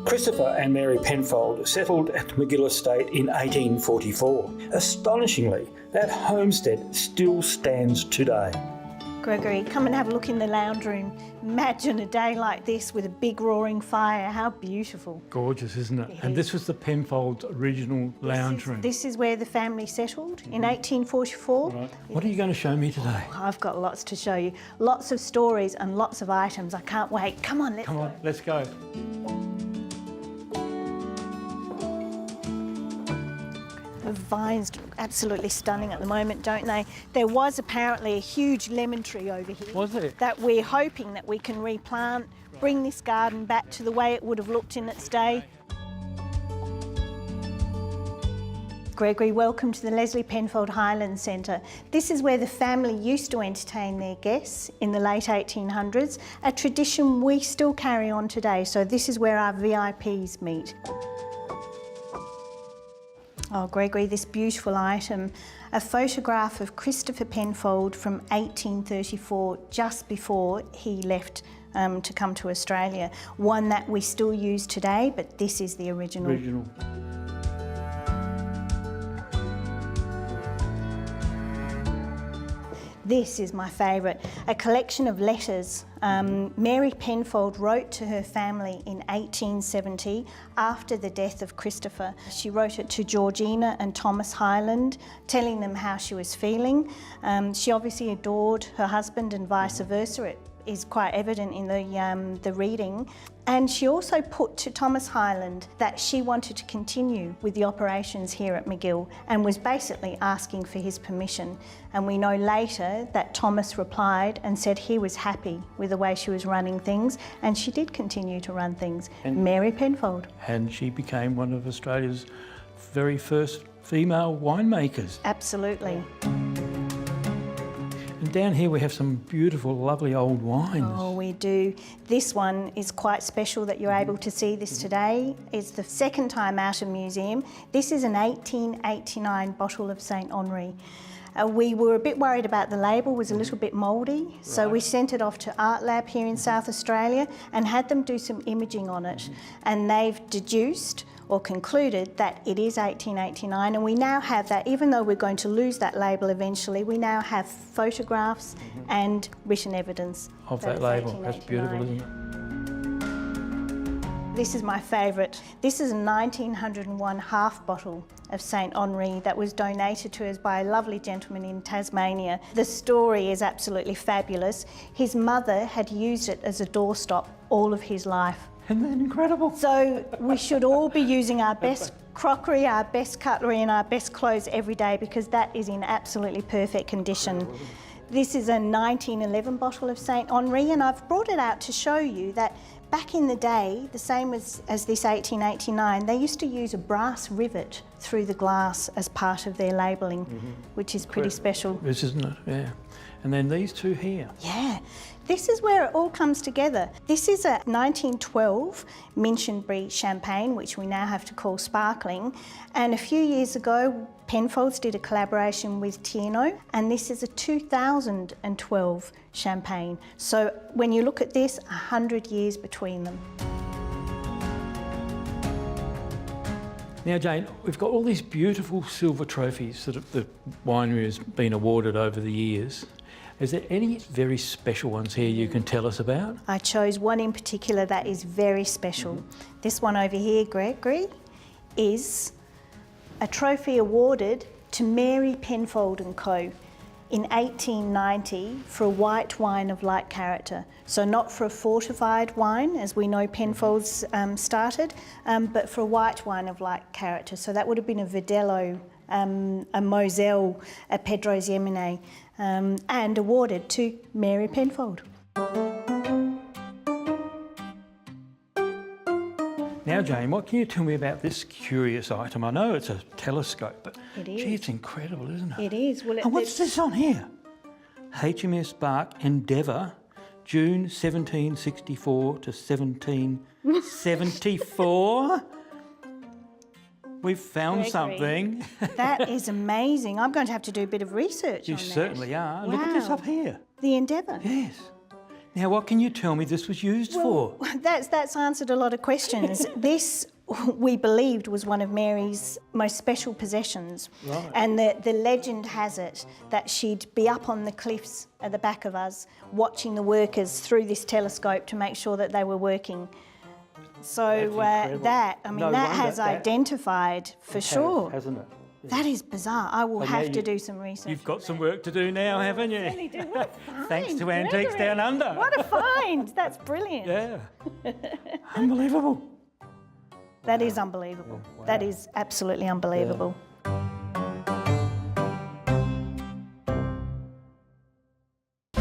Christopher and Mary Penfolds settled at Magill Estate in 1844. Astonishingly, that homestead still stands today. Gregory, come and have a look in the lounge room. Imagine a day like this with a big roaring fire. How beautiful. Gorgeous, isn't it? And this was the Penfolds original lounge room. This is where the family settled in 1844. Right. What are you going to show me today? Oh, I've got lots to show you. Lots of stories and lots of items. I can't wait. Come on, Let's go. The vines look absolutely stunning at the moment, don't they? There was apparently a huge lemon tree over here. Was it? That we're hoping that we can replant, bring this garden back to the way it would have looked in its day. Gregory, welcome to the Leslie Penfolds Hyland Centre. This is where the family used to entertain their guests in the late 1800s, a tradition we still carry on today. So this is where our VIPs meet. Oh, Gregory, this beautiful item, a photograph of Christopher Penfolds from 1834, just before he left to come to Australia. One that we still use today, but this is the original. This is my favourite, a collection of letters. Mary Penfolds wrote to her family in 1870 after the death of Christopher. She wrote it to Georgina and Thomas Hyland, telling them how she was feeling. She obviously adored her husband and vice versa. It is quite evident in the reading. And she also put to Thomas Hyland that she wanted to continue with the operations here at Magill and was basically asking for his permission. And we know later that Thomas replied and said he was happy with the way she was running things, and she did continue to run things. And Mary Penfolds. And she became one of Australia's very first female winemakers. Absolutely. And down here we have some beautiful, lovely old wines. Oh, we do. This one is quite special that you're able to see this today. It's the second time out of museum. This is an 1889 bottle of St Henri. We were a bit worried about the label, was a little bit mouldy, so we sent it off to Art Lab here in South Australia and had them do some imaging on it. And they've deduced or concluded that it is 1889, and we now have that, even though we're going to lose that label eventually, we now have photographs and written evidence of that label. That's beautiful, isn't it? This is my favourite. This is a 1901 half bottle of St Henri that was donated to us by a lovely gentleman in Tasmania. The story is absolutely fabulous. His mother had used it as a doorstop all of his life. Isn't that incredible? So we should all be using our best crockery, our best cutlery and our best clothes every day, because that is in absolutely perfect condition. This is a 1911 bottle of St Henri, and I've brought it out to show you that back in the day, the same as this 1889, they used to use a brass rivet through the glass as part of their labelling, which is pretty special. This, isn't it? Yeah. And then these two here. Yeah. This is where it all comes together. This is a 1912 Minchinbury champagne, which we now have to call sparkling. And a few years ago, Penfolds did a collaboration with Tierno, and this is a 2012 champagne. So when you look at this, 100 years between them. Now, Jane, we've got all these beautiful silver trophies that the winery has been awarded over the years. Is there any very special ones here you can tell us about? I chose one in particular that is very special. This one over here, Gregory, is a trophy awarded to Mary Penfolds & Co. in 1890 for a white wine of like character. So not for a fortified wine, as we know Penfolds started, but for a white wine of like character. So that would have been a Verdelho, a Moselle, a Pedro's Yemene, and awarded to Mary Penfolds. Now, Jane, what can you tell me about this curious item? I know it's a telescope, but it is. Gee, it's incredible, isn't it? It is. Well, and what's this on here? HMS Bark Endeavour, June 1764 to 1774. We've found Gregory, something. That is amazing. I'm going to have to do a bit of research on that. You certainly are. Wow. Look at this up here. The Endeavour. Yes. Now, what can you tell me this was used for? That's answered a lot of questions. This, we believed, was one of Mary's most special possessions. Right. And the legend has it that she'd be up on the cliffs at the back of us watching the workers through this telescope to make sure that they were working. So that has identified for sure. Hasn't it? That is bizarre. I will have to do some research. You've got some work to do now, haven't you? I really do. What a find, Thanks to Gregory. Antiques Down Under. What a find. That's brilliant. Yeah. Unbelievable. That is unbelievable. Wow. That is absolutely unbelievable.